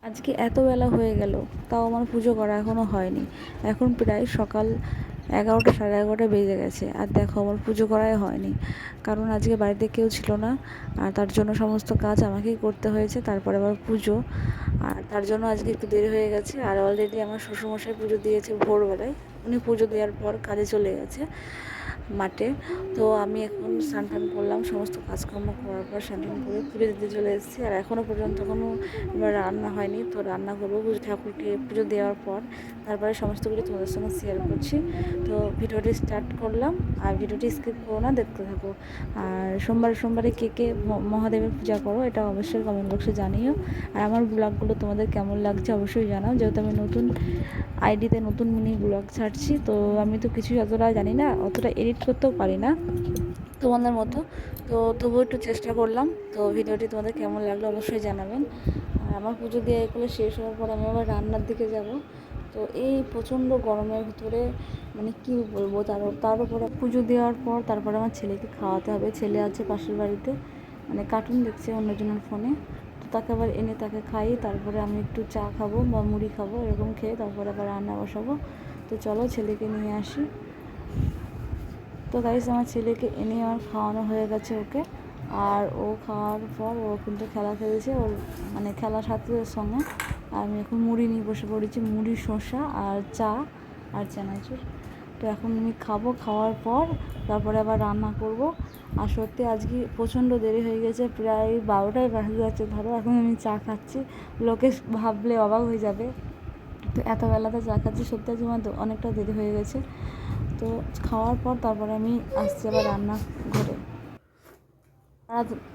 আজকে এত বেলা হয়ে গেল, তাও আমার পুজো করা এখনও হয়নি। এখন প্রায় সকাল 11টা, সাড়ে 11টা বেজে গেছে, আর দেখো আমার পুজো করাই হয়নি। কারণ আজকে বাড়িতে কেউ ছিল না, আর তার জন্য সমস্ত কাজ আমাকেই করতে হয়েছে। তারপরে আবার পুজো, আর তার জন্য আজকে একটু দেরি হয়ে গেছে। আর অলরেডি আমার শ্বশুরমশাই পুজো দিয়েছে ভোরবেলায়। উনি পুজো দেওয়ার পর কাজে চলে গেছে মাঠে। তো আমি এখন স্নান টান করলাম, সমস্ত কাজকর্ম করার পর স্নান টান করে পুজো দিতে চলে এসেছি। আর এখনও পর্যন্ত কোনো রান্না হয়নি, তো রান্না করবো ঠাকুরকে পুজো দেওয়ার পর। তারপরে সমস্ত কিছু তোমাদের সঙ্গে শেয়ার করছি। তো ভিডিওটি স্টার্ট করলাম, আর ভিডিওটি স্কিপ করো না, দেখতে থাকো। আর সোমবারে কে কে মহাদেবের পূজা করো এটা অবশ্যই কমেন্ট বক্সে জানিও। আর আমার ব্লগগুলো তোমাদের কেমন লাগছে অবশ্যই জানাও, যেহেতু আমি নতুন আইডিতে নতুন মিনি ব্লগ ছাড়ছি। তো আমি তো কিছুই অতটা জানি না, অতটা এডিট করতেও পারি না তোমাদের মতো। তো তবুও একটু চেষ্টা করলাম। তো ভিডিওটি তোমাদের কেমন লাগলো অবশ্যই জানাবেন। আর আমার পুজো দিয়ে এগুলো শেষ হওয়ার পর আমি আবার রান্নার দিকে যাব। তো এই প্রচণ্ড গরমের ভিতরে মানে কী বলবো, তার উপরে পুজো দেওয়ার পর তারপরে আমার ছেলেকে খাওয়াতে হবে। ছেলে আছে পাশের বাড়িতে, মানে কার্টুন দেখছে অন্যজনের ফোনে। তো তাকে আবার এনে তাকে খাই, তারপরে আমি একটু চা খাবো বা মুড়ি খাবো, এরকম খেয়ে তারপরে আবার রান্না বসাবো। তো চলো ছেলেকে নিয়ে আসি। তো গাইস, আমার ছেলেকে এনে আমার খাওয়ানো হয়ে গেছে ওকে। আর ও খাওয়ার পর ও কিন্তু খেলা খেলেছে ওর, মানে খেলার সাথীদের সঙ্গে। আর আমি এখন মুড়ি নিয়ে বসে পড়েছি, মুড়ি, শসা আর চা আর চানাচুর। তো এখন আমি খাবো, খাওয়ার পর তারপরে আবার রান্না করব। আর সত্যি আজকে প্রচণ্ড দেরি হয়ে গেছে, প্রায় 12টায় বাজে যাচ্ছে ধরো। এখন আমি চা খাচ্ছি, লোকে ভাবলে অবাক হয়ে যাবে। তো এত বেলাতে চা খাচ্ছি, সত্যি আজকে আমার অনেকটা দেরি হয়ে গেছে। তো খাওয়ার পর তারপরে আমি আসছি আবার রান্না ঘরে।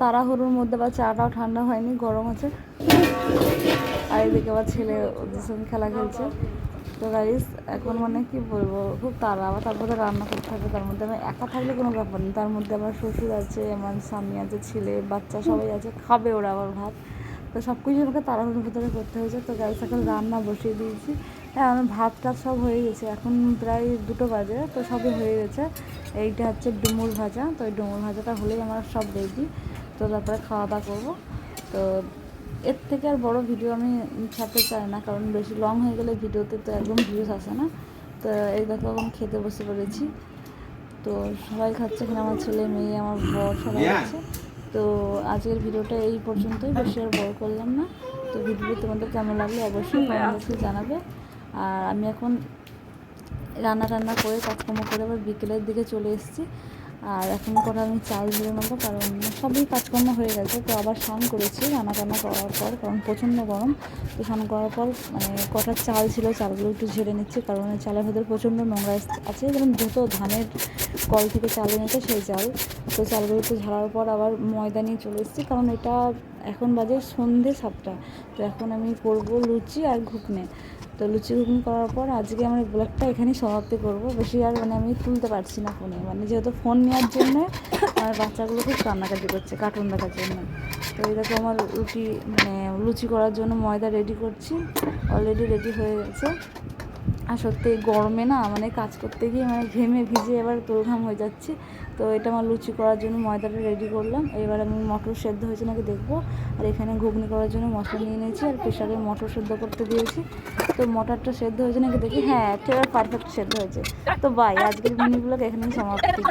তাড়াহুড়োর মধ্যে বা চাটাও ঠান্ডা হয়নি, গরম আছে। আর এদিকে আবার ছেলে ওদের সঙ্গে খেলা খেলছে। তো গাইস, এখন মানে কি বলবো, খুব তাড়া। আবার তারপরে রান্না করতে হবে, তার মধ্যে আমি একা থাকলে কোনো ব্যাপার নেই, তার মধ্যে আমার শ্বশুর আছে, আমার স্বামী আছে, ছেলে বাচ্চা সবাই আছে, খাবে ওরা আবার ভাত। তো সব কিছু আমাকে তাড়াহুড়োর ভিতরে করতে হয়েছে। তো গাইস, এখন রান্না বসিয়ে দিয়েছি। হ্যাঁ, আমার ভাত টাত সব হয়ে গেছে, এখন প্রায় 2টো বাজে, তো সবই হয়ে গেছে। এইটা হচ্ছে ডুমুর ভাজা, তো এই ডুমুর ভাজাটা হলেই আমার সব রেডি। তো তারপরে খাওয়া দাওয়া করবো। তো এর থেকে আর বড় ভিডিও আমি ছাড়তে চাই না, কারণ বেশি লং হয়ে গেলে ভিডিওতে তো একদম ভিউজ আসে না। তো এই দেখো এখন খেতে বসে পড়েছি। তো সবাই খাচ্ছে এখানে, আমার ছেলে মেয়ে আমার বর সবাই আছে। তো আজকের ভিডিওটা এই পর্যন্তই, বেশি আর বড় করলাম না। তো ভিডিওটি তোমাদের কেমন লাগলো অবশ্যই কমেন্ট বক্সে জানাবে। আর আমি এখন রান্না করে কাজকর্ম করে আবার বিকেলের দিকে চলে এসেছি। আর এখন কটা আমি চাল ধরে নেবো, কারণ সবই কাজকর্ম হয়ে গেছে। তো আবার স্নান করেছি রান্না করার পর, কারণ প্রচণ্ড গরম। তো স্নান করার পর মানে কটা চাল ছিল, চালগুলো একটু ঝেড়ে নিচ্ছি, কারণ চালের ভেতরে প্রচণ্ড নোংরা আছে, যেমন দুটো ধানের কল থেকে চাল এনেছে সেই চাল। তো চালগুলো একটু ঝাড়ার পর আবার ময়দা নিয়ে চলে এসেছি, কারণ এটা এখন বাজে সন্ধ্যে 7টা। তো এখন আমি করবো লুচি আর ঘুগনি। তো লুচি ঘুগনি করার পর আজকে আমার ব্লগটা এখানেই সমাপ্তি করবো। বেশি আর মানে আমি তুলতে পারছি না ফোনে, মানে যেহেতু ফোন নেওয়ার জন্য আমার বাচ্চাগুলো খুব কান্নাকাটি করছে কার্টুন দেখার জন্য। তো এরকম আমার মানে লুচি করার জন্য ময়দা রেডি করছি, অলরেডি রেডি হয়ে গেছে। আর সত্যি এই গরমে না, মানে কাজ করতে গিয়ে মানে ঘেমে ভিজে এবার তোলঘাম হয়ে যাচ্ছে। তো এটা আমার লুচি করার জন্য ময়দাটা রেডি করলাম। এবার আমি মটর সেদ্ধ হয়েছে নাকি দেখবো। আর এখানে ঘুগনি করার জন্য মশলা নিয়ে নিয়েছি, আর প্রেশারে মটর সেদ্ধ করতে দিয়েছি। তো মটরটা সেদ্ধ হয়েছে নাকি দেখি, হ্যাঁ এবার পারফেক্ট সেদ্ধ হয়েছে। তো বাই, আজকের মিনি ব্লগ এখানেই সমাপ্তি।